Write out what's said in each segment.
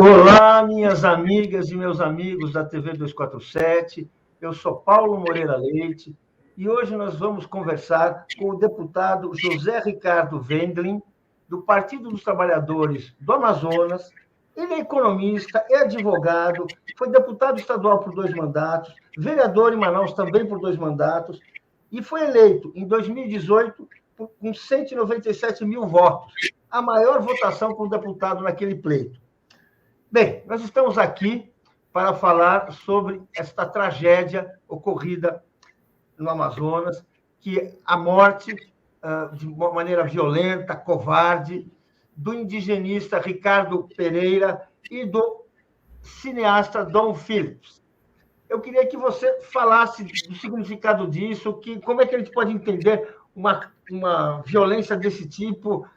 Olá, minhas amigas e meus amigos da TV 247. Eu sou Paulo Moreira Leite e hoje nós vamos conversar com o deputado José Ricardo Wendling, do Partido dos Trabalhadores do Amazonas. Ele é economista, é advogado, foi deputado estadual por 2 mandatos, vereador em Manaus também por 2 mandatos e foi eleito em 2018 com 197 mil votos, a maior votação para um deputado naquele pleito. Bem, nós estamos aqui para falar sobre esta tragédia ocorrida no Amazonas, que é a morte, de uma maneira violenta, covarde, do indigenista Ricardo Pereira e do cineasta Dom Phillips. Eu queria que você falasse do significado disso, como é que a gente pode entender uma violência desse tipo,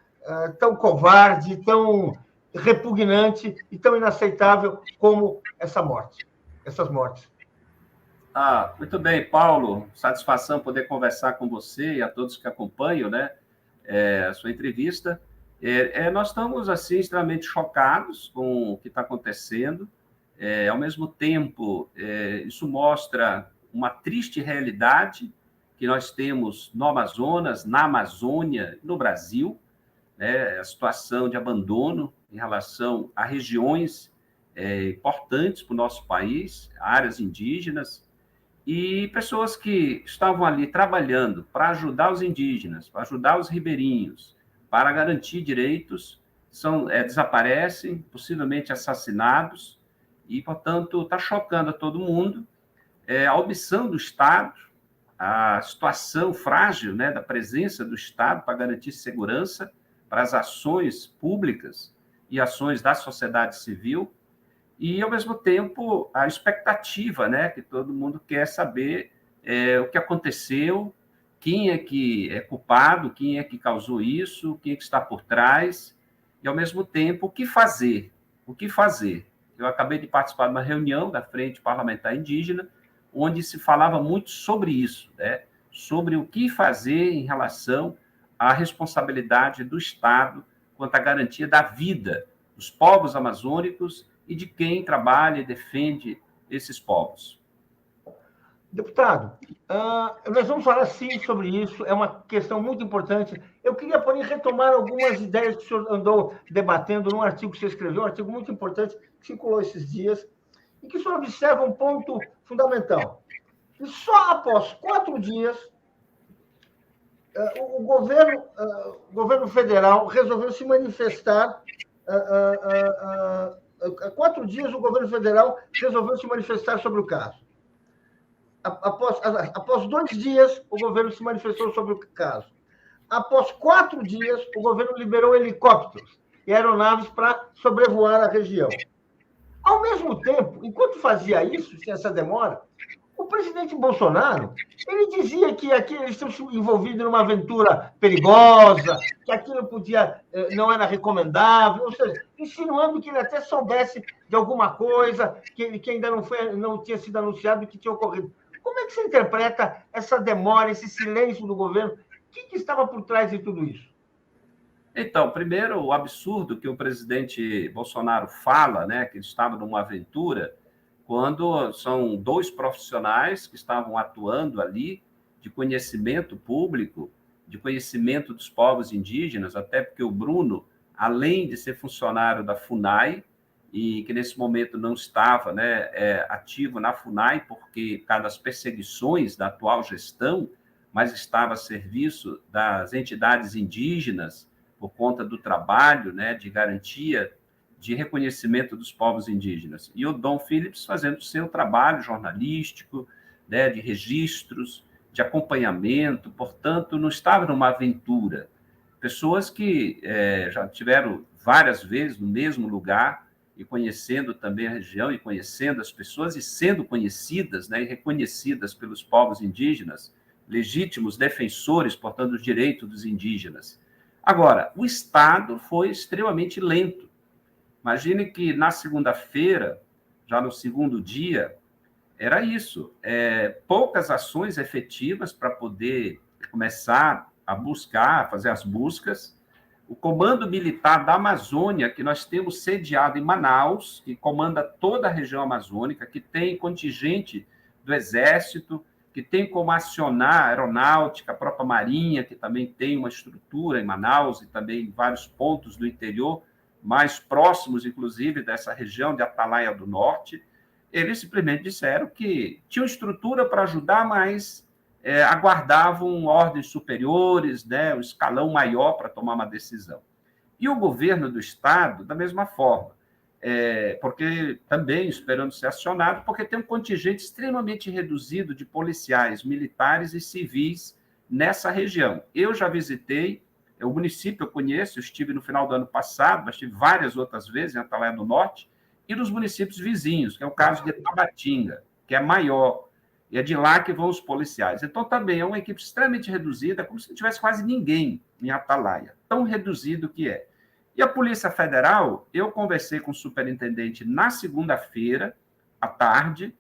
tão covarde, tão repugnante e tão inaceitável como essas mortes. Muito bem, Paulo. Satisfação poder conversar com você e a todos que acompanham, né, a sua entrevista. Nós estamos assim extremamente chocados com o que está acontecendo. Ao mesmo tempo, isso mostra uma triste realidade que nós temos no Amazonas, na Amazônia, no Brasil, né, a situação de abandono em relação a regiões importantes para o nosso país, áreas indígenas, e pessoas que estavam ali trabalhando para ajudar os indígenas, para ajudar os ribeirinhos, para garantir direitos, desaparecem, possivelmente assassinados, e, portanto, está chocando a todo mundo a omissão do Estado, a situação frágil, né, da presença do Estado para garantir segurança para as ações públicas e ações da sociedade civil, e, ao mesmo tempo, a expectativa, né, que todo mundo quer saber o que aconteceu, quem é que é culpado, quem é que causou isso, quem é que está por trás, e, ao mesmo tempo, o que fazer. Eu acabei de participar de uma reunião da Frente Parlamentar Indígena, onde se falava muito sobre isso, né, sobre o que fazer em relação à responsabilidade do Estado quanto à garantia da vida dos povos amazônicos e de quem trabalha e defende esses povos. Deputado, nós vamos falar sim sobre isso, é uma questão muito importante. Eu queria, porém, retomar algumas ideias que o senhor andou debatendo num artigo que você escreveu, um artigo muito importante que circulou esses dias, e que o senhor observa um ponto fundamental. E só após 4 dias, o governo federal resolveu se manifestar. 4 dias, o governo federal resolveu se manifestar sobre o caso. Após 2 dias, o governo se manifestou sobre o caso. Após 4 dias, o governo liberou helicópteros e aeronaves para sobrevoar a região. Ao mesmo tempo, enquanto fazia isso, sem essa demora, o presidente Bolsonaro, ele dizia que eles estão envolvidos numa aventura perigosa, que aquilo não era recomendável, ou seja, insinuando que ele até soubesse de alguma coisa que ainda não tinha sido anunciado e que tinha ocorrido. Como é que você interpreta essa demora, esse silêncio do governo? O que estava por trás de tudo isso? Então, primeiro, o absurdo que o presidente Bolsonaro fala, né, que ele estava numa aventura, quando são 2 profissionais que estavam atuando ali, de conhecimento público, de conhecimento dos povos indígenas, até porque o Bruno, além de ser funcionário da FUNAI, e que nesse momento não estava, né, ativo na FUNAI, por causa das perseguições da atual gestão, mas estava a serviço das entidades indígenas, por conta do trabalho, né, de garantia de reconhecimento dos povos indígenas. E o Dom Phillips fazendo o seu trabalho jornalístico, né, de registros, de acompanhamento, portanto, não estava numa aventura. Pessoas que já tiveram várias vezes no mesmo lugar e conhecendo também a região e conhecendo as pessoas e sendo conhecidas, né, e reconhecidas pelos povos indígenas, legítimos defensores, portanto, dos direitos dos indígenas. Agora, o Estado foi extremamente lento. Imagine que na segunda-feira, já no segundo dia, era isso, poucas ações efetivas para poder começar a buscar, fazer as buscas, o Comando Militar da Amazônia, que nós temos sediado em Manaus, que comanda toda a região amazônica, que tem contingente do Exército, que tem como acionar a aeronáutica, a própria Marinha, que também tem uma estrutura em Manaus e também em vários pontos do interior, mais próximos, inclusive, dessa região de Atalaia do Norte. Eles simplesmente disseram que tinham estrutura para ajudar, mas aguardavam ordens superiores, né, um escalão maior para tomar uma decisão. E o governo do Estado, da mesma forma, porque também esperando ser acionado, porque tem um contingente extremamente reduzido de policiais, militares e civis nessa região. Eu já visitei, o município eu conheço, eu estive no final do ano passado, mas estive várias outras vezes em Atalaia do Norte, e nos municípios vizinhos, que é o caso de Tabatinga, que é maior, e é de lá que vão os policiais. Então, também é uma equipe extremamente reduzida, como se não tivesse quase ninguém em Atalaia, tão reduzido que é. E a Polícia Federal, eu conversei com o superintendente na segunda-feira, à tarde,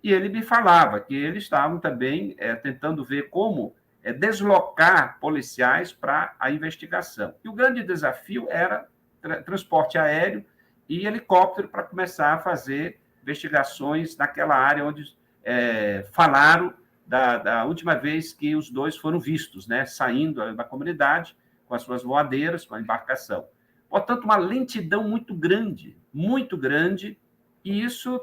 e ele me falava que eles estavam também tentando ver como deslocar policiais para a investigação. E o grande desafio era transporte aéreo e helicóptero para começar a fazer investigações naquela área onde falaram da última vez que os dois foram vistos, né, saindo da comunidade com as suas voadeiras, com a embarcação. Portanto, uma lentidão muito grande, e isso,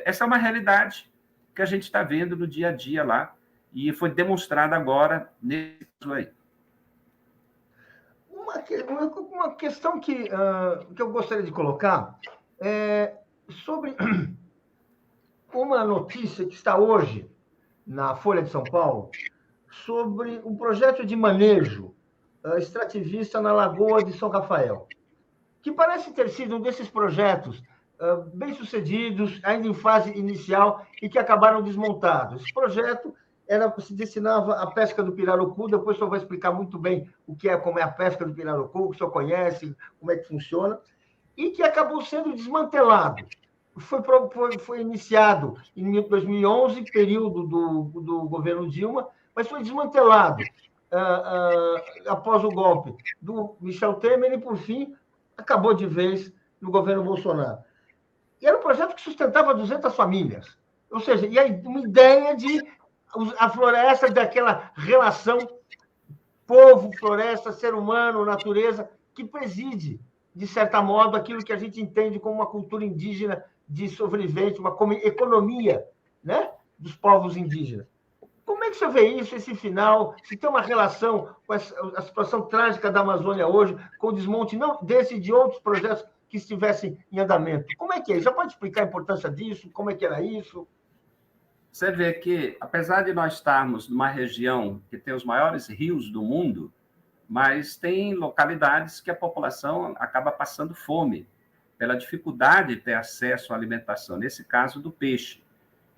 essa é uma realidade que a gente está vendo no dia a dia lá, e foi demonstrada agora nesse caso aí. Uma questão que eu gostaria de colocar é sobre uma notícia que está hoje na Folha de São Paulo sobre um projeto de manejo extrativista na Lagoa de São Rafael, que parece ter sido um desses projetos bem-sucedidos, ainda em fase inicial, e que acabaram desmontados. Esse projeto se destinava à pesca do pirarucu, depois o senhor vai explicar muito bem como é a pesca do pirarucu, o que o senhor conhece, como é que funciona, e que acabou sendo desmantelado. Foi iniciado em 2011, período do governo Dilma, mas foi desmantelado após o golpe do Michel Temer e, por fim, acabou de vez no governo Bolsonaro. E era um projeto que sustentava 200 famílias. Ou seja, e aí uma ideia de a floresta, daquela relação povo, floresta, ser humano, natureza, que preside, de certa modo, aquilo que a gente entende como uma cultura indígena de sobrevivente, uma economia, né, dos povos indígenas. Como é que você vê isso, esse final? Se tem uma relação com a situação trágica da Amazônia hoje, com o desmonte não desse e de outros projetos que estivessem em andamento? Como é que é? Já pode explicar a importância disso? Como é que era isso? Você vê que, apesar de nós estarmos numa região que tem os maiores rios do mundo, mas tem localidades que a população acaba passando fome, pela dificuldade de ter acesso à alimentação, nesse caso do peixe.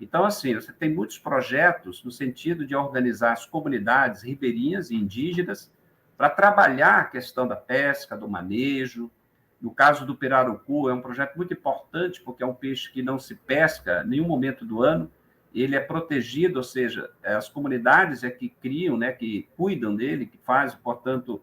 Então, assim, você tem muitos projetos no sentido de organizar as comunidades ribeirinhas e indígenas para trabalhar a questão da pesca, do manejo. No caso do pirarucu, é um projeto muito importante, porque é um peixe que não se pesca em nenhum momento do ano, ele é protegido, ou seja, as comunidades que criam, né, que cuidam dele, que fazem, portanto,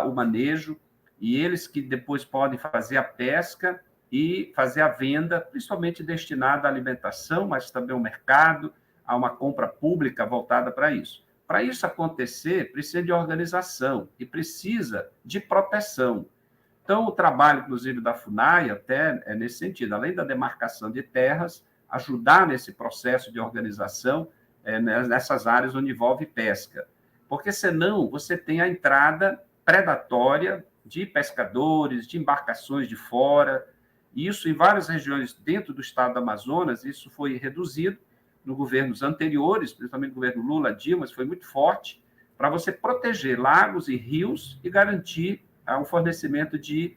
o manejo, e eles que depois podem fazer a pesca e fazer a venda, principalmente destinada à alimentação, mas também ao mercado, a uma compra pública voltada para isso. Para isso acontecer, precisa de organização e precisa de proteção. Então, o trabalho, inclusive, da FUNAI, até é nesse sentido, além da demarcação de terras, ajudar nesse processo de organização nessas áreas onde envolve pesca. Porque, senão, você tem a entrada predatória de pescadores, de embarcações de fora. Isso, em várias regiões dentro do estado do Amazonas, isso foi reduzido nos governos anteriores, principalmente no governo Lula, Dilma, foi muito forte, para você proteger lagos e rios e garantir o fornecimento de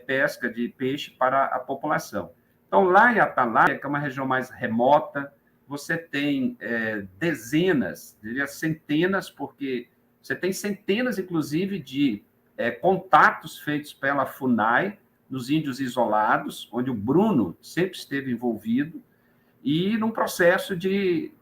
pesca, de peixe para a população. Então, lá em Atalaia, que é uma região mais remota, você tem dezenas, diria centenas, porque você tem centenas, inclusive, de contatos feitos pela FUNAI nos índios isolados, onde o Bruno sempre esteve envolvido, e num processo de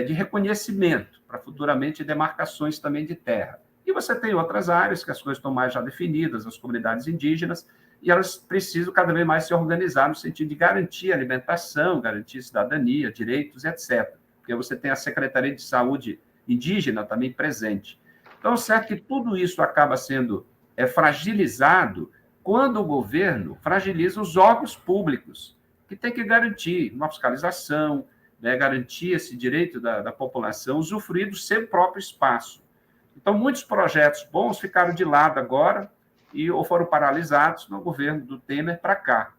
reconhecimento, para futuramente demarcações também de terra. E você tem outras áreas que as coisas estão mais já definidas, as comunidades indígenas, e elas precisam cada vez mais se organizar no sentido de garantir alimentação, garantir cidadania, direitos, etc. Porque você tem a Secretaria de Saúde indígena também presente. Então, certo que tudo isso acaba sendo fragilizado quando o governo fragiliza os órgãos públicos, que tem que garantir uma fiscalização, né, garantir esse direito da população usufruir do seu próprio espaço. Então, muitos projetos bons ficaram de lado agora ou foram paralisados no governo do Temer para cá.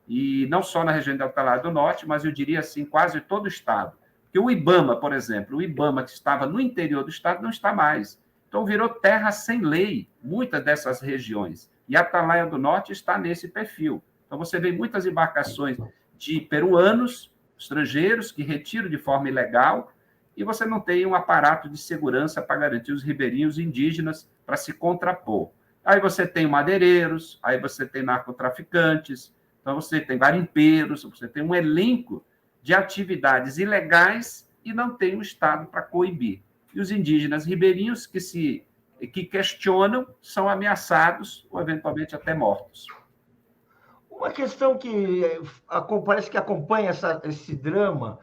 E não só na região de Atalaia do Norte, mas eu diria assim, quase todo o estado. Porque o IBAMA, por exemplo, o IBAMA que estava no interior do estado não está mais. Então, virou terra sem lei, muitas dessas regiões. E a Atalaia do Norte está nesse perfil. Então, você vê muitas embarcações de peruanos, estrangeiros, que retiram de forma ilegal, e você não tem um aparato de segurança para garantir os ribeirinhos indígenas para se contrapor. Aí você tem madeireiros, aí você tem narcotraficantes, então você tem garimpeiros, você tem um elenco de atividades ilegais e não tem um Estado para coibir. E os indígenas ribeirinhos que questionam são ameaçados ou eventualmente até mortos. Uma questão que parece que acompanha esse drama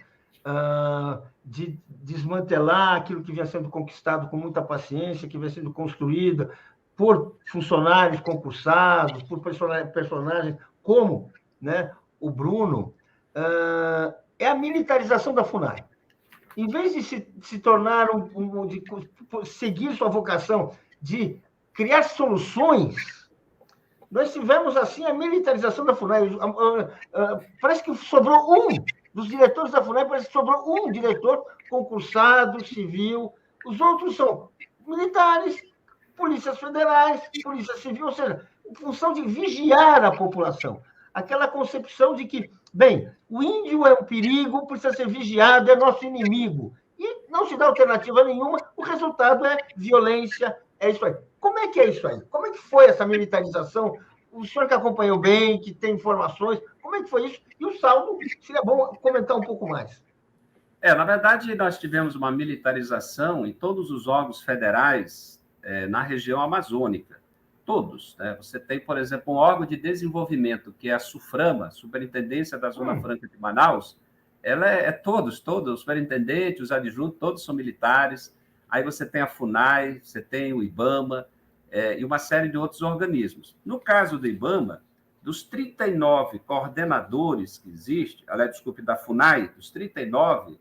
de desmantelar aquilo que vinha sendo conquistado com muita paciência, que vinha sendo construída por funcionários concursados, por personagens como, né, o Bruno, é a militarização da FUNAI. Em vez de se tornar de seguir sua vocação de criar soluções, nós tivemos, assim, a militarização da FUNAI. Parece que sobrou dos diretores da FUNAI, parece que sobrou um diretor concursado, civil. Os outros são militares, polícias federais, polícia civil, ou seja, em função de vigiar a população. Aquela concepção de que, bem, o índio é um perigo, precisa ser vigiado, é nosso inimigo. E não se dá alternativa nenhuma, o resultado é violência, é isso aí. Como é que é isso aí? Como é que foi essa militarização? O senhor que acompanhou bem, que tem informações, como é que foi isso? E o saldo, seria bom comentar um pouco mais. Na verdade, nós tivemos uma militarização em todos os órgãos federais na região amazônica. Todos. Né? Você tem, por exemplo, um órgão de desenvolvimento, que é a SUFRAMA, Superintendência da Zona Franca de Manaus. Ela é todos, os superintendentes, os adjuntos, todos são militares. Aí você tem a FUNAI, você tem o IBAMA e uma série de outros organismos. No caso do IBAMA, dos 39 coordenadores que existem, desculpe, da FUNAI, dos 39,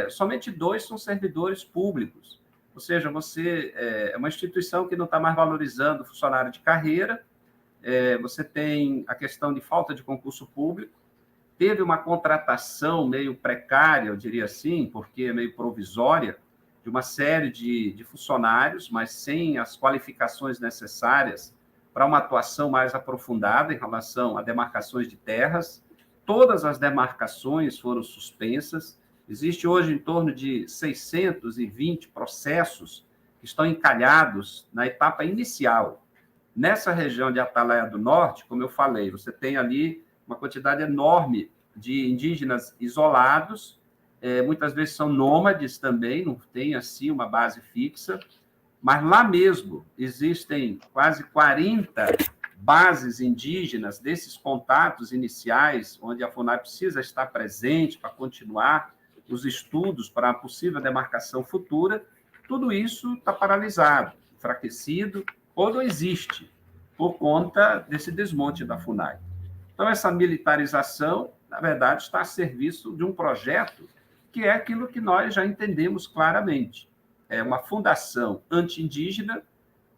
somente 2 são servidores públicos. Ou seja, você é uma instituição que não está mais valorizando o funcionário de carreira, você tem a questão de falta de concurso público, teve uma contratação meio precária, eu diria assim, porque é meio provisória, de uma série de funcionários, mas sem as qualificações necessárias para uma atuação mais aprofundada em relação a demarcações de terras. Todas as demarcações foram suspensas. Existe hoje em torno de 620 processos que estão encalhados na etapa inicial. Nessa região de Atalaia do Norte, como eu falei, você tem ali uma quantidade enorme de indígenas isolados, muitas vezes são nômades também, não tem assim uma base fixa, mas lá mesmo existem quase 40 bases indígenas desses contatos iniciais, onde a FUNAI precisa estar presente para continuar os estudos para a possível demarcação futura. Tudo isso está paralisado, enfraquecido, ou não existe, por conta desse desmonte da FUNAI. Então, essa militarização, na verdade, está a serviço de um projeto que é aquilo que nós já entendemos claramente. É uma fundação anti-indígena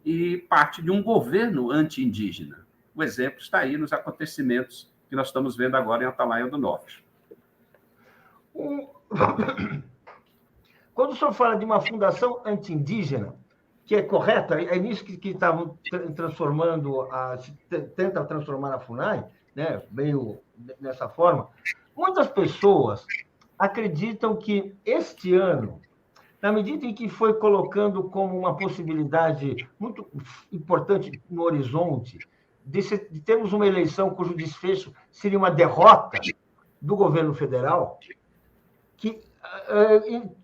e parte de um governo anti-indígena. O exemplo está aí nos acontecimentos que nós estamos vendo agora em Atalaia do Norte. Quando o senhor fala de uma fundação anti-indígena, que é correta, é nisso que estavam transformando, tenta transformar a FUNAI, né, meio dessa forma, muitas pessoas acreditam que este ano, na medida em que foi colocando como uma possibilidade muito importante no horizonte de termos uma eleição cujo desfecho seria uma derrota do governo federal, que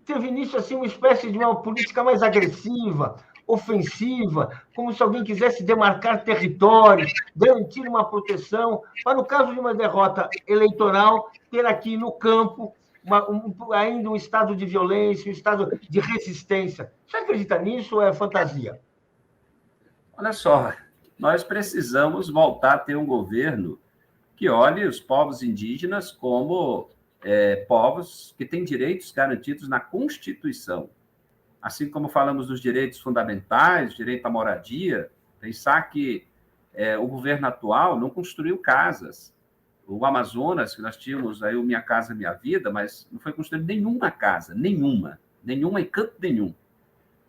teve início assim, uma espécie de uma política mais agressiva, ofensiva, como se alguém quisesse demarcar territórios, garantir uma proteção, para, no caso de uma derrota eleitoral, ter aqui no campo ainda um estado de violência, um estado de resistência. Você acredita nisso ou é fantasia? Olha só, nós precisamos voltar a ter um governo que olhe os povos indígenas como povos que têm direitos garantidos na Constituição. Assim como falamos dos direitos fundamentais, direito à moradia, pensar que o governo atual não construiu casas. O Amazonas, que nós tínhamos aí o Minha Casa Minha Vida, mas não foi construída nenhuma casa, nenhuma em canto nenhum.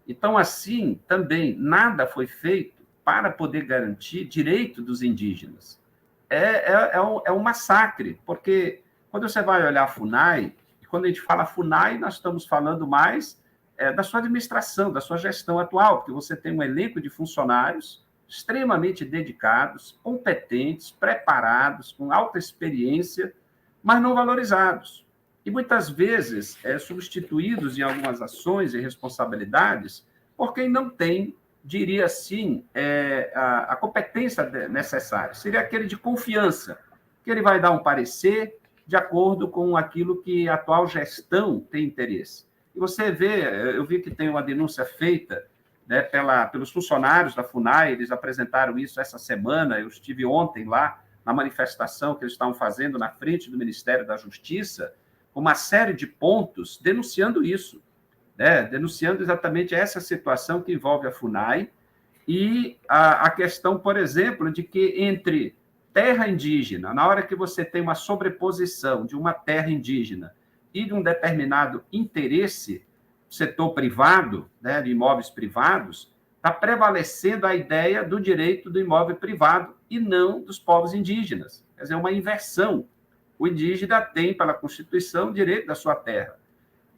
Então, assim, também nada foi feito para poder garantir direito dos indígenas. É um massacre, porque quando você vai olhar a FUNAI, e quando a gente fala FUNAI, nós estamos falando mais da sua administração, da sua gestão atual, porque você tem um elenco de funcionários extremamente dedicados, competentes, preparados, com alta experiência, mas não valorizados. E muitas vezes substituídos em algumas ações e responsabilidades por quem não tem, diria assim, a competência necessária. Seria aquele de confiança, que ele vai dar um parecer de acordo com aquilo que a atual gestão tem interesse. E você vê, eu vi que tem uma denúncia feita, né, pelos funcionários da FUNAI, eles apresentaram isso essa semana, eu estive ontem lá na manifestação que eles estavam fazendo na frente do Ministério da Justiça, com uma série de pontos denunciando isso, né, denunciando exatamente essa situação que envolve a FUNAI e a questão, por exemplo, de que entre terra indígena, na hora que você tem uma sobreposição de uma terra indígena e de um determinado interesse setor privado, né, de imóveis privados, está prevalecendo a ideia do direito do imóvel privado e não dos povos indígenas. Quer dizer, uma inversão. O indígena tem, pela Constituição, o direito da sua terra.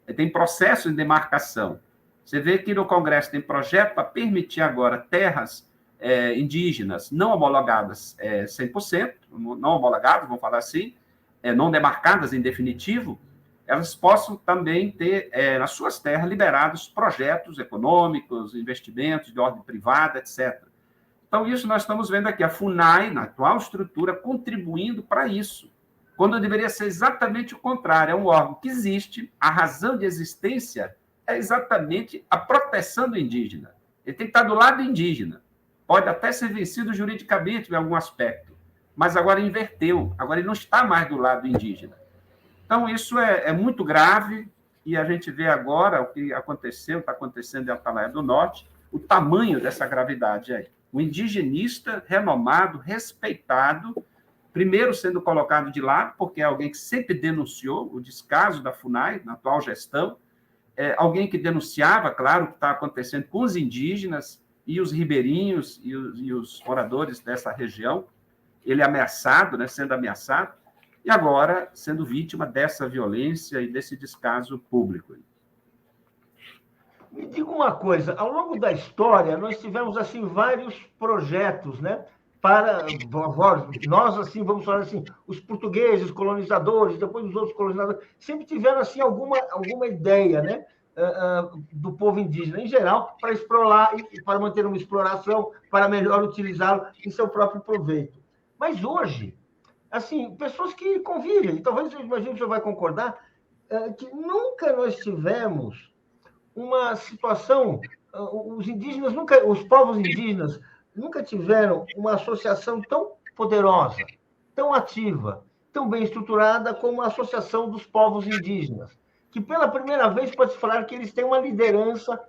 Ele tem processo de demarcação. Você vê que no Congresso tem projeto para permitir agora terras indígenas não homologadas 100%, não homologadas, vamos falar assim, não demarcadas em definitivo, elas possam também ter, nas suas terras, liberados projetos econômicos, investimentos de ordem privada, etc. Então, isso nós estamos vendo aqui, a FUNAI, na atual estrutura, contribuindo para isso, quando deveria ser exatamente o contrário. É um órgão que existe, a razão de existência é exatamente a proteção do indígena. Ele tem que estar do lado indígena. Pode até ser vencido juridicamente em algum aspecto, mas agora inverteu, agora ele não está mais do lado indígena. Então, isso é muito grave, e a gente vê agora o que aconteceu, está acontecendo em Atalaia do Norte, o tamanho dessa gravidade aí. O indigenista renomado, respeitado, primeiro sendo colocado de lado, porque é alguém que sempre denunciou o descaso da FUNAI, na atual gestão, alguém que denunciava, claro, o que está acontecendo com os indígenas e os ribeirinhos e os moradores dessa região, ele ameaçado, né, sendo ameaçado, e agora sendo vítima dessa violência e desse descaso público. Me diga uma coisa, ao longo da história, nós tivemos assim vários projetos, né? Para nós, assim, vamos falar assim, os portugueses, colonizadores, depois os outros colonizadores, sempre tiveram assim alguma ideia, né? Do povo indígena em geral, para explorar, para manter uma exploração, para melhor utilizá-lo em seu próprio proveito. Mas hoje, assim, pessoas que convivem, talvez, eu imagino que o senhor vai concordar, que nunca nós tivemos uma situação, os povos indígenas nunca tiveram uma associação tão poderosa, tão ativa, tão bem estruturada como a Associação dos Povos Indígenas, que pela primeira vez pode-se falar que eles têm uma liderança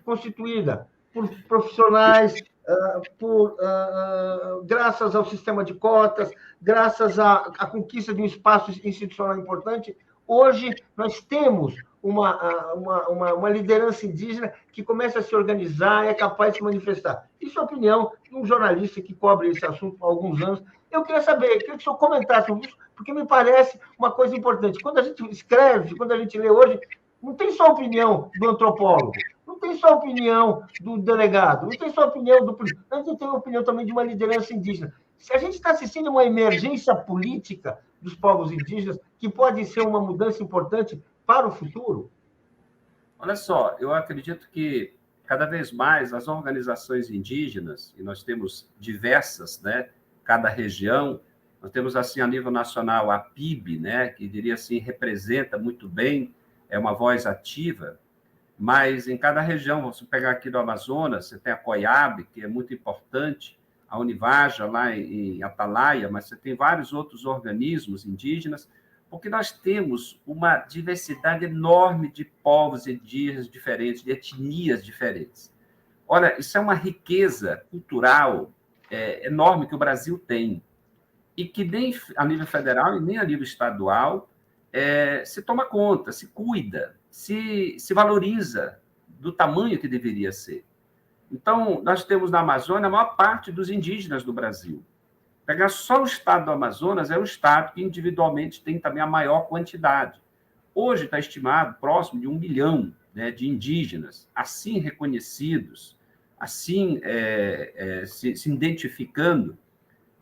constituída por profissionais, graças ao sistema de cotas, graças à conquista de um espaço institucional importante. Hoje, nós temos uma liderança indígena que começa a se organizar e é capaz de se manifestar. Isso é a opinião de um jornalista que cobre esse assunto há alguns anos. Eu queria que o senhor comentasse sobre isso, porque me parece uma coisa importante. Quando a gente escreve, quando a gente lê hoje, não tem só a opinião do antropólogo, não tem só a opinião do delegado, não tem só a opinião do político, a gente tem a opinião também de uma liderança indígena. Se a gente está assistindo uma emergência política dos povos indígenas, que pode ser uma mudança importante para o futuro? Olha só, eu acredito que cada vez mais as organizações indígenas, e nós temos diversas, né, cada região, nós temos assim a nível nacional a PIB, né, que diria assim representa muito bem, é uma voz ativa, mas em cada região, você pegar aqui do Amazonas, você tem a COIAB, que é muito importante, a Univaja lá em Atalaia, mas você tem vários outros organismos indígenas, porque nós temos uma diversidade enorme de povos indígenas diferentes, de etnias diferentes. Olha, isso é uma riqueza cultural enorme que o Brasil tem, e que nem a nível federal e nem a nível estadual se toma conta, se cuida, se valoriza do tamanho que deveria ser. Então, nós temos na Amazônia a maior parte dos indígenas do Brasil. Pegar só o estado do Amazonas é o estado que individualmente tem também a maior quantidade. Hoje está estimado próximo de 1 milhão, né, de indígenas, assim reconhecidos, assim se identificando.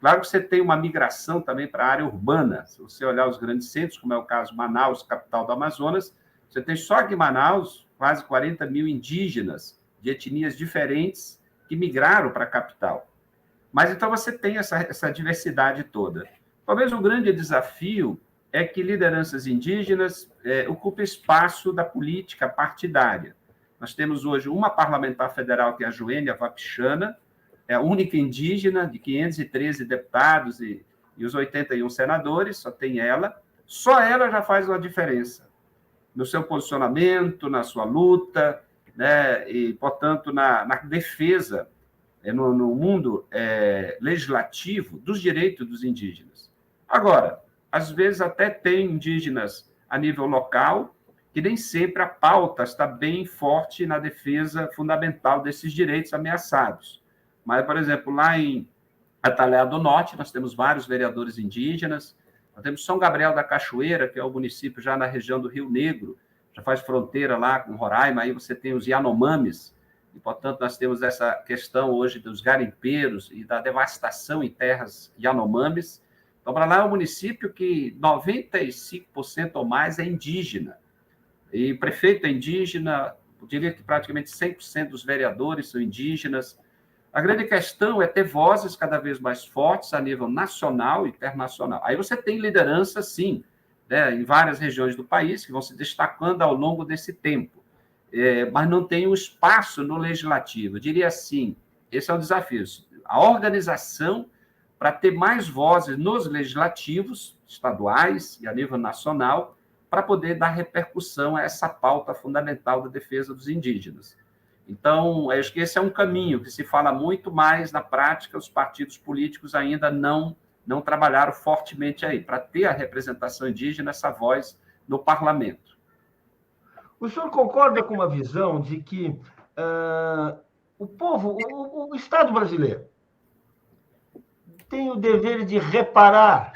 Claro que você tem uma migração também para a área urbana. Se você olhar os grandes centros, como é o caso de Manaus, capital do Amazonas, você tem só aqui em Manaus quase 40 mil indígenas de etnias diferentes que migraram para a capital. Mas então você tem essa diversidade toda. Talvez o grande desafio é que lideranças indígenas ocupem espaço da política partidária. Nós temos hoje uma parlamentar federal, que é a Joênia Wapichana, é a única indígena, de 513 deputados e os 81 senadores, só tem ela. Só ela já faz uma diferença no seu posicionamento, na sua luta, né? E, portanto, na defesa, no mundo legislativo, dos direitos dos indígenas. Agora, às vezes até tem indígenas a nível local, que nem sempre a pauta está bem forte na defesa fundamental desses direitos ameaçados. Mas, por exemplo, lá em Atalaia do Norte, nós temos vários vereadores indígenas, nós temos São Gabriel da Cachoeira, que é o município já na região do Rio Negro, já faz fronteira lá com Roraima, aí você tem os Yanomamis, e, portanto, nós temos essa questão hoje dos garimpeiros e da devastação em terras Yanomamis. Então, para lá é um município que 95% ou mais é indígena, e prefeito é indígena, eu diria que praticamente 100% dos vereadores são indígenas. A grande questão é ter vozes cada vez mais fortes a nível nacional e internacional. Aí você tem liderança, sim, né, em várias regiões do país, que vão se destacando ao longo desse tempo, mas não tem um espaço no legislativo. Eu diria assim, esse é um desafio. A organização para ter mais vozes nos legislativos estaduais e a nível nacional, para poder dar repercussão a essa pauta fundamental da defesa dos indígenas. Então, acho que esse é um caminho que se fala muito, mais na prática os partidos políticos ainda não trabalharam fortemente aí, para ter a representação indígena, essa voz no parlamento. O senhor concorda com uma visão de que o povo, o Estado brasileiro, tem o dever de reparar,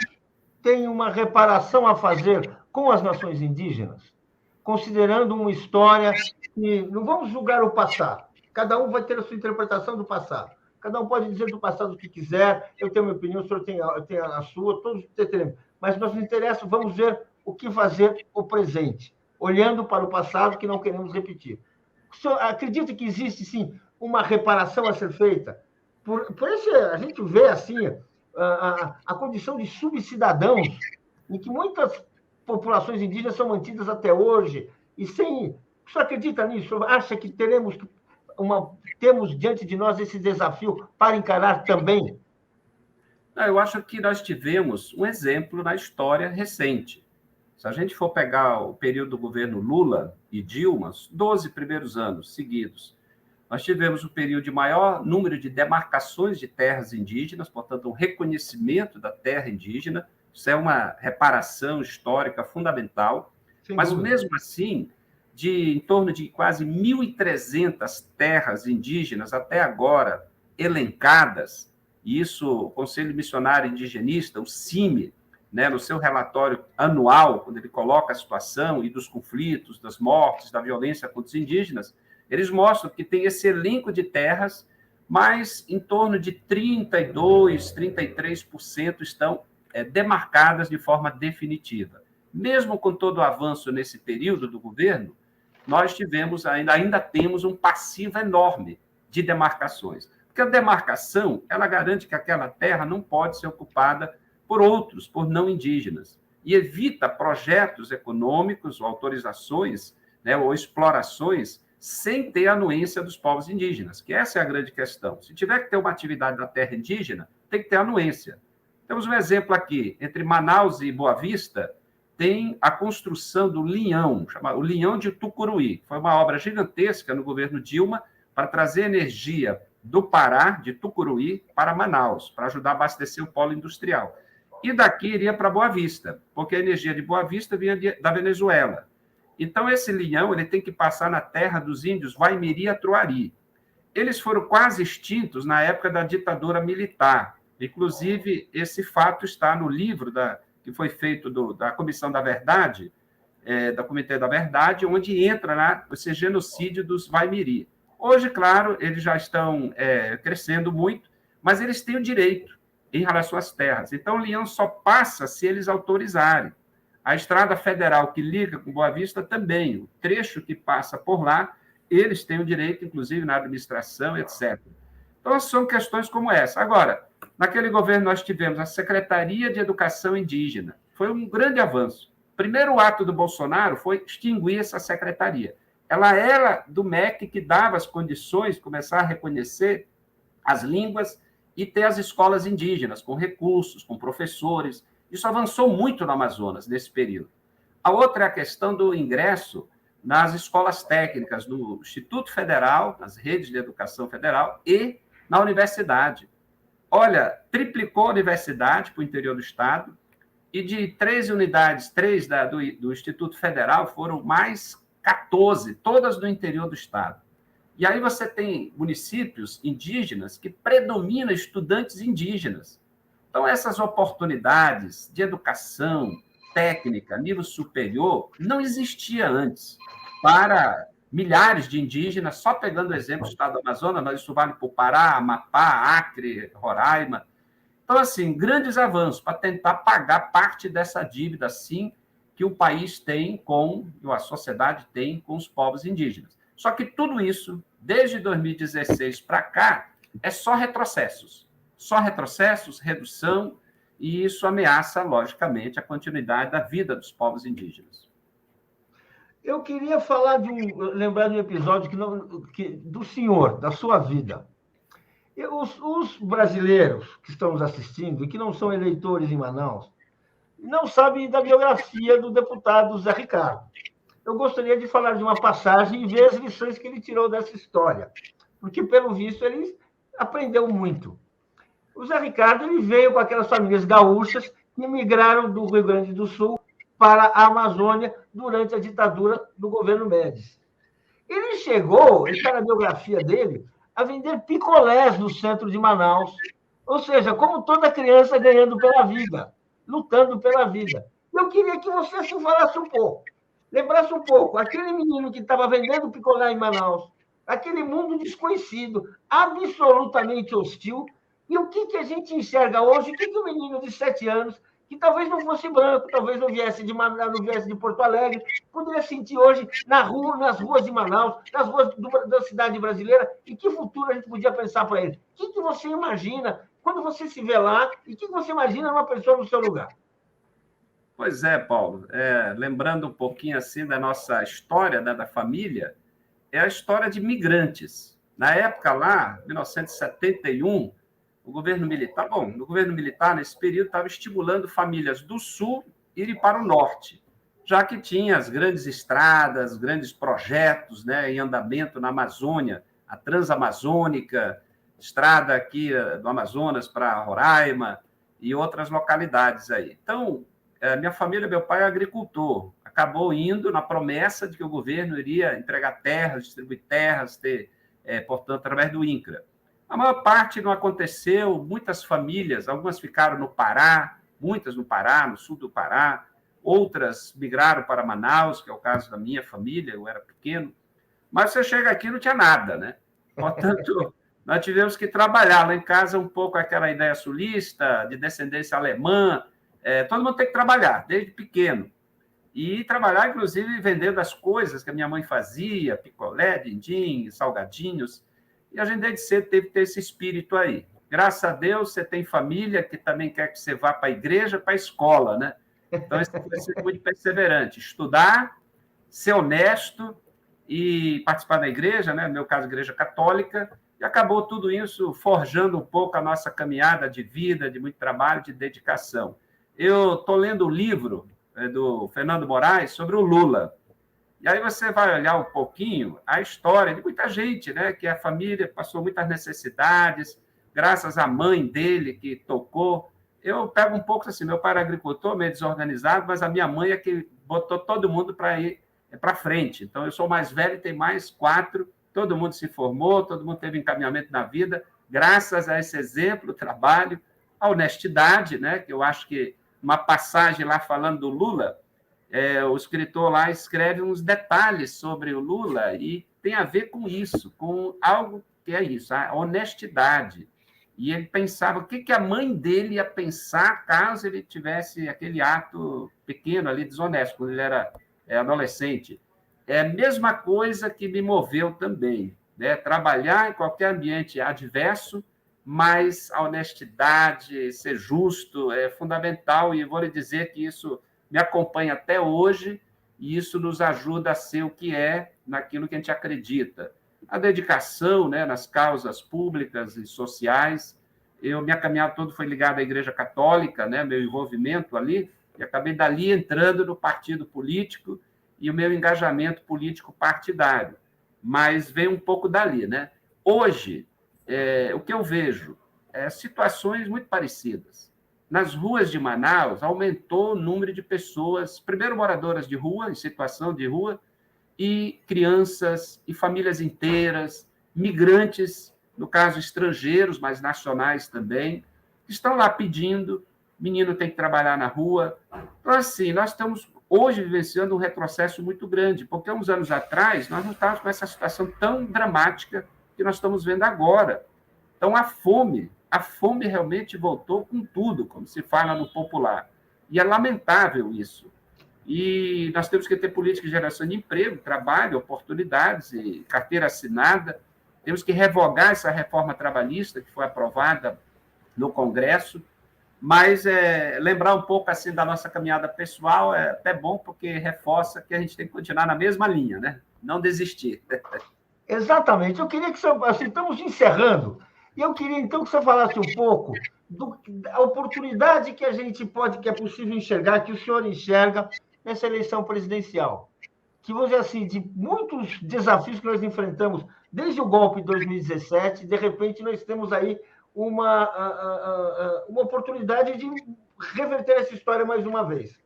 tem uma reparação a fazer com as nações indígenas, considerando uma história que não vamos julgar o passado. Cada um vai ter a sua interpretação do passado. Cada um pode dizer do passado o que quiser. Eu tenho a minha opinião, o senhor tem a sua, todos teremos. Mas nós nos interessa, vamos ver o que fazer o presente, olhando para o passado que não queremos repetir. O senhor acredita que existe, sim, uma reparação a ser feita? Por isso a gente vê assim a condição de subcidadãos em que muitas populações indígenas são mantidas até hoje e sem. O senhor acredita nisso? O senhor acha que temos diante de nós esse desafio para encarar também? Eu acho que nós tivemos um exemplo na história recente. Se a gente for pegar o período do governo Lula e Dilma, os 12 primeiros anos seguidos, nós tivemos o período de maior número de demarcações de terras indígenas, portanto, um reconhecimento da terra indígena. Isso é uma reparação histórica fundamental. Mas, mesmo assim, em torno de quase 1.300 terras indígenas até agora elencadas, e isso o Conselho Missionário Indigenista, o CIMI, né, no seu relatório anual, quando ele coloca a situação e dos conflitos, das mortes, da violência contra os indígenas, eles mostram que tem esse elenco de terras, mas em torno de 32%, 33% estão demarcadas de forma definitiva. Mesmo com todo o avanço nesse período do governo, nós tivemos ainda temos um passivo enorme de demarcações. Porque a demarcação, ela garante que aquela terra não pode ser ocupada por outros, por não indígenas, e evita projetos econômicos ou autorizações, né, ou explorações sem ter a anuência dos povos indígenas, que essa é a grande questão. Se tiver que ter uma atividade na terra indígena, tem que ter anuência. Temos um exemplo aqui, entre Manaus e Boa Vista, tem a construção do Linhão, chamado o Linhão de Tucuruí. Foi uma obra gigantesca no governo Dilma para trazer energia do Pará, de Tucuruí, para Manaus, para ajudar a abastecer o polo industrial. E daqui iria para Boa Vista, porque a energia de Boa Vista vinha da Venezuela. Então, esse linhão ele tem que passar na terra dos índios Vaimiri e Atruari. Eles foram quase extintos na época da ditadura militar. Inclusive, esse fato está no livro que foi feito da Comissão da Verdade, da Comitê da Verdade, onde entra esse genocídio dos Vaimiri. Hoje, claro, eles já estão crescendo muito, mas eles têm o direito em relação às terras. Então, o Linhão só passa se eles autorizarem. A estrada federal que liga com Boa Vista também, o trecho que passa por lá, eles têm o direito, inclusive, na administração, etc. Então, são questões como essa. Agora, naquele governo nós tivemos a Secretaria de Educação Indígena. Foi um grande avanço. O primeiro ato do Bolsonaro foi extinguir essa secretaria. Ela era do MEC que dava as condições de começar a reconhecer as línguas e ter as escolas indígenas, com recursos, com professores. Isso avançou muito no Amazonas nesse período. A outra é a questão do ingresso nas escolas técnicas do Instituto Federal, nas redes de educação federal e na universidade. Olha, triplicou a universidade para o interior do estado e de 13 unidades, 3 do Instituto Federal, foram mais 14, todas do interior do estado. E aí você tem municípios indígenas que predominam estudantes indígenas. Então, essas oportunidades de educação técnica, nível superior, não existia antes para milhares de indígenas, só pegando o exemplo do estado do Amazonas, mas isso vale para o Pará, Amapá, Acre, Roraima. Então, assim, grandes avanços para tentar pagar parte dessa dívida, sim, que o país tem a sociedade tem com os povos indígenas. Só que tudo isso, desde 2016 para cá, é só retrocessos, redução, e isso ameaça, logicamente, a continuidade da vida dos povos indígenas. Eu queria lembrar de um episódio do senhor, da sua vida. Os brasileiros que estão nos assistindo e que não são eleitores em Manaus não sabem da biografia do deputado Zé Ricardo. Eu gostaria de falar de uma passagem e ver as lições que ele tirou dessa história, porque, pelo visto, ele aprendeu muito. O Zé Ricardo ele veio com aquelas famílias gaúchas que migraram do Rio Grande do Sul para a Amazônia durante a ditadura do governo Médici. Ele chegou, está na biografia dele, a vender picolés no centro de Manaus. Ou seja, como toda criança ganhando pela vida, lutando pela vida. Eu queria que você se falasse um pouco, lembrasse um pouco, aquele menino que estava vendendo picolé em Manaus, aquele mundo desconhecido, absolutamente hostil, e o que a gente enxerga hoje, o que o menino de 7 anos, que talvez não fosse branco, talvez não viesse de Porto Alegre, poderia sentir hoje nas ruas de Manaus, nas ruas da cidade brasileira, e que futuro a gente podia pensar para ele? O que você imagina quando você se vê lá, e o que você imagina numa pessoa no seu lugar? Pois é, Paulo. Lembrando um pouquinho assim da nossa história, né, da família, é a história de migrantes. Na época lá, 1971, o governo militar, no governo militar, nesse período, estava estimulando famílias do sul irem para o norte, já que tinha as grandes estradas, grandes projetos, né, em andamento na Amazônia, a Transamazônica, estrada aqui do Amazonas para Roraima e outras localidades aí. Então, minha família, meu pai é agricultor, acabou indo na promessa de que o governo iria entregar terras, distribuir terras, portanto, através do INCRA. A maior parte não aconteceu, muitas famílias, algumas ficaram no Pará, muitas no Pará, no sul do Pará, outras migraram para Manaus, que é o caso da minha família, eu era pequeno, mas você chega aqui e não tinha nada, né? Portanto, nós tivemos que trabalhar lá em casa um pouco aquela ideia sulista, de descendência alemã, todo mundo tem que trabalhar, desde pequeno. e trabalhar, inclusive, vendendo as coisas que a minha mãe fazia, picolé, dindim, salgadinhos, e a gente desde cedo teve que ter esse espírito aí. Graças a Deus, você tem família que também quer que você vá para a igreja, para a escola, né? Então, isso vai ser muito perseverante. Estudar, ser honesto e participar da igreja, né? No meu caso, igreja católica, e acabou tudo isso forjando um pouco a nossa caminhada de vida, de muito trabalho, de dedicação. Eu estou lendo o livro do Fernando Moraes sobre o Lula. E aí você vai olhar um pouquinho a história de muita gente, né? Que a família passou muitas necessidades, graças à mãe dele que tocou. Eu pego um pouco assim, meu pai era agricultor, meio desorganizado, mas a minha mãe é que botou todo mundo para ir para frente. Então, eu sou mais velho, tem mais 4, todo mundo se formou, todo mundo teve encaminhamento na vida, graças a esse exemplo, trabalho, a honestidade, né? Que eu acho que uma passagem lá falando do Lula, o escritor lá escreve uns detalhes sobre o Lula e tem a ver com isso, com algo que é isso, a honestidade. E ele pensava o que a mãe dele ia pensar caso ele tivesse aquele ato pequeno ali, desonesto, quando ele era adolescente. É a mesma coisa que me moveu também, né? Trabalhar em qualquer ambiente adverso, mas a honestidade, ser justo é fundamental, e vou lhe dizer que isso me acompanha até hoje, e isso nos ajuda a ser o que é naquilo que a gente acredita. A dedicação, né, nas causas públicas e sociais. Minha caminhada toda foi ligada à Igreja Católica, né, meu envolvimento ali, e acabei dali entrando no partido político e o meu engajamento político partidário. Mas veio um pouco dali, né? Hoje, o que eu vejo é situações muito parecidas. Nas ruas de Manaus, aumentou o número de pessoas, primeiro moradoras de rua, em situação de rua, e crianças e famílias inteiras, migrantes, no caso estrangeiros, mas nacionais também, que estão lá pedindo, menino tem que trabalhar na rua. Então, assim, nós estamos hoje vivenciando um retrocesso muito grande, porque uns anos atrás nós não estávamos com essa situação tão dramática que nós estamos vendo agora. Então, a fome realmente voltou com tudo, como se fala no popular. E é lamentável isso. E nós temos que ter política de geração de emprego, trabalho, oportunidades e carteira assinada. Temos que revogar essa reforma trabalhista que foi aprovada no Congresso. Mas lembrar um pouco assim da nossa caminhada pessoal é até bom, porque reforça que a gente tem que continuar na mesma linha, né? Não desistir. Exatamente. Eu queria que você, assim, estamos encerrando, e eu queria então que você falasse um pouco da oportunidade que a gente pode, que é possível enxergar, que o senhor enxerga nessa eleição presidencial. Que, vamos dizer assim, de muitos desafios que nós enfrentamos desde o golpe de 2017, de repente nós temos aí uma oportunidade de reverter essa história mais uma vez.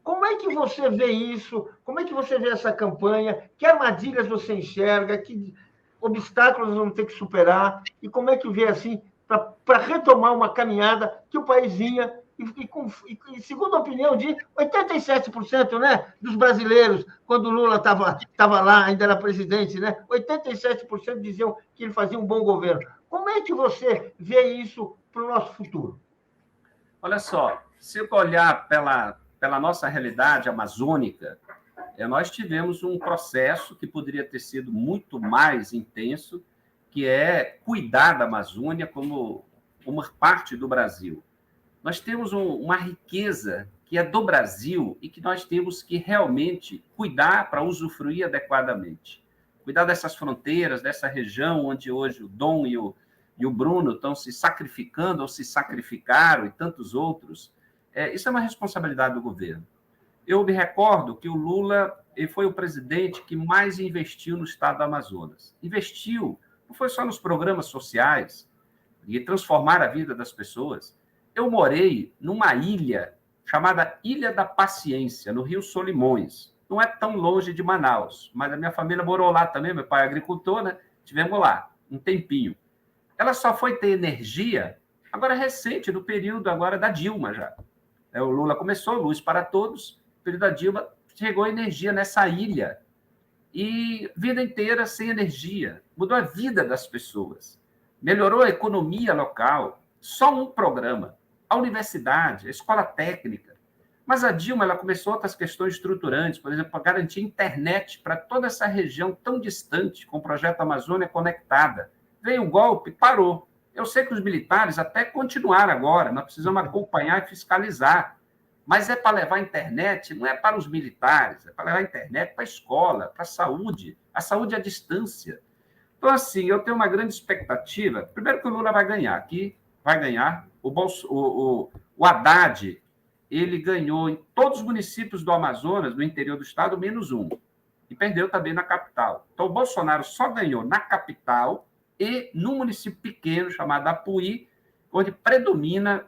Como é que você vê isso? Como é que você vê essa campanha? Que armadilhas você enxerga? Que obstáculos vamos ter que superar? E como é que vê assim para retomar uma caminhada que o país vinha e segundo a opinião de 87%, né, dos brasileiros, quando o Lula estava lá, ainda era presidente, né, 87% diziam que ele fazia um bom governo. Como é que você vê isso para o nosso futuro? Olha só, se eu olhar pela nossa realidade amazônica, nós tivemos um processo que poderia ter sido muito mais intenso, que é cuidar da Amazônia como uma parte do Brasil. Nós temos uma riqueza que é do Brasil e que nós temos que realmente cuidar para usufruir adequadamente. Cuidar dessas fronteiras, dessa região onde hoje o Dom e o Bruno estão se sacrificando ou se sacrificaram e tantos outros. Isso é uma responsabilidade do governo. Eu me recordo que o Lula ele foi o presidente que mais investiu no estado do Amazonas. Investiu, não foi só nos programas sociais e transformar a vida das pessoas. Eu morei numa ilha chamada Ilha da Paciência, no Rio Solimões. Não é tão longe de Manaus, mas a minha família morou lá também, meu pai é agricultor, né? Tivemos lá um tempinho. Ela só foi ter energia agora recente, no período agora da Dilma já. O Lula começou, Luz para Todos, no período da Dilma, chegou energia nessa ilha. E vida inteira sem energia. Mudou a vida das pessoas. Melhorou a economia local. Só um programa. A universidade, a escola técnica. Mas a Dilma ela começou outras questões estruturantes, por exemplo, a garantir internet para toda essa região tão distante, com o projeto Amazônia Conectada. Veio o golpe, parou. Eu sei que os militares até continuaram agora, nós precisamos acompanhar e fiscalizar. Mas é para levar a internet, não é para os militares, é para levar a internet para a escola, para a saúde à distância. Então, assim, eu tenho uma grande expectativa. Primeiro que o Lula vai ganhar aqui, vai ganhar. O Haddad, ele ganhou em todos os municípios do Amazonas, no interior do estado, menos um. E perdeu também na capital. Então, o Bolsonaro só ganhou na capital e num município pequeno chamado Apuí, onde predomina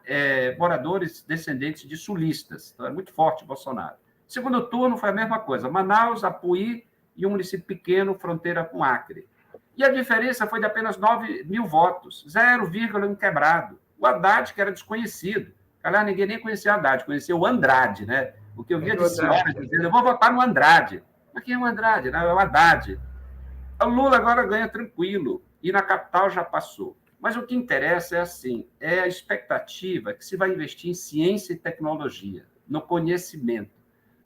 moradores descendentes de sulistas. Então, é muito forte o Bolsonaro. Segundo turno foi a mesma coisa. Manaus, Apuí e um município pequeno, fronteira com Acre. E a diferença foi de apenas 9 mil votos, 0,1 quebrado. O Haddad, que era desconhecido. Aliás, ninguém nem conhecia o Haddad, conhecia o Andrade, né? O que eu via de senhora dizendo, eu vou votar no Andrade. Mas quem é o Andrade? Não, é o Haddad. O Lula agora ganha tranquilo, e na capital já passou. Mas o que interessa é assim, é a expectativa que se vai investir em ciência e tecnologia, no conhecimento.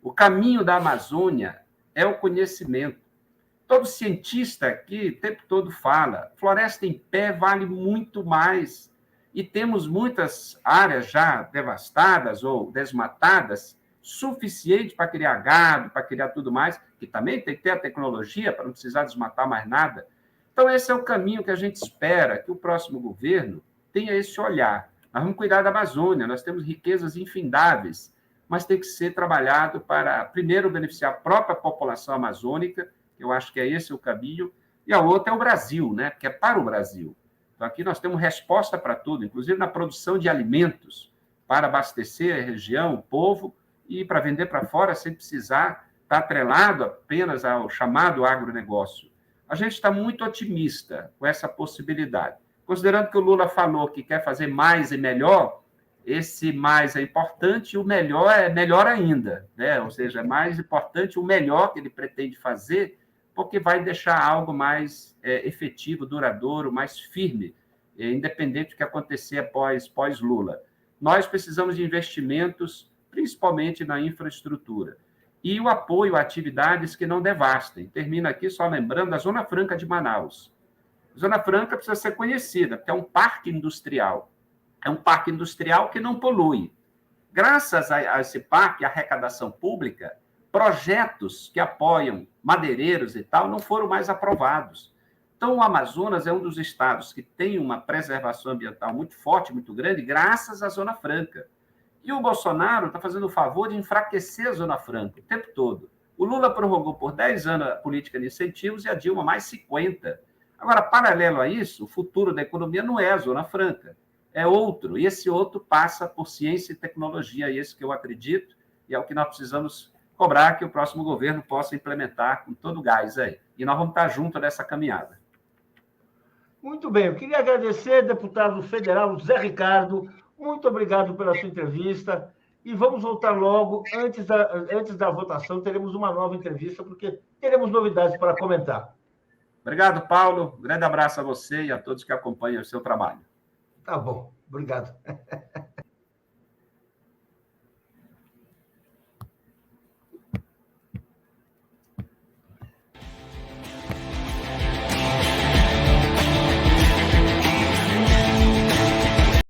O caminho da Amazônia é o conhecimento. Todo cientista aqui o tempo todo fala, floresta em pé vale muito mais. E temos muitas áreas já devastadas ou desmatadas, suficiente para criar gado, para criar tudo mais, que também tem que ter a tecnologia para não precisar desmatar mais nada. Então, esse é o caminho que a gente espera que o próximo governo tenha esse olhar. Nós vamos cuidar da Amazônia, nós temos riquezas infindáveis, mas tem que ser trabalhado para, primeiro, beneficiar a própria população amazônica, eu acho que é esse o caminho, e a outra é o Brasil, né? Que é para o Brasil. Então, aqui nós temos resposta para tudo, inclusive na produção de alimentos, para abastecer a região, o povo, e para vender para fora sem precisar estar atrelado apenas ao chamado agronegócio. A gente está muito otimista com essa possibilidade. Considerando que o Lula falou que quer fazer mais e melhor, esse mais é importante e o melhor é melhor ainda, né? Ou seja, é mais importante o melhor que ele pretende fazer, porque vai deixar algo mais efetivo, duradouro, mais firme, independente do que acontecer pós-Lula. Nós precisamos de investimentos, principalmente na infraestrutura, e o apoio a atividades que não devastem. Termino aqui só lembrando da Zona Franca de Manaus. A Zona Franca precisa ser conhecida, porque é um parque industrial. É um parque industrial que não polui. Graças a esse parque, a arrecadação pública, projetos que apoiam madeireiros e tal não foram mais aprovados. Então, o Amazonas é um dos estados que tem uma preservação ambiental muito forte, muito grande, graças à Zona Franca. E o Bolsonaro está fazendo o favor de enfraquecer a Zona Franca o tempo todo. O Lula prorrogou por 10 anos a política de incentivos e a Dilma mais 50. Agora, paralelo a isso, o futuro da economia não é a Zona Franca, é outro. E esse outro passa por ciência e tecnologia, é esse que eu acredito, e é o que nós precisamos cobrar que o próximo governo possa implementar com todo o gás aí. E nós vamos estar juntos nessa caminhada. Muito bem, eu queria agradecer, deputado federal Zé Ricardo, muito obrigado pela sua entrevista, e vamos voltar logo, antes da votação, teremos uma nova entrevista, porque teremos novidades para comentar. Obrigado, Paulo, grande abraço a você e a todos que acompanham o seu trabalho. Tá bom, obrigado.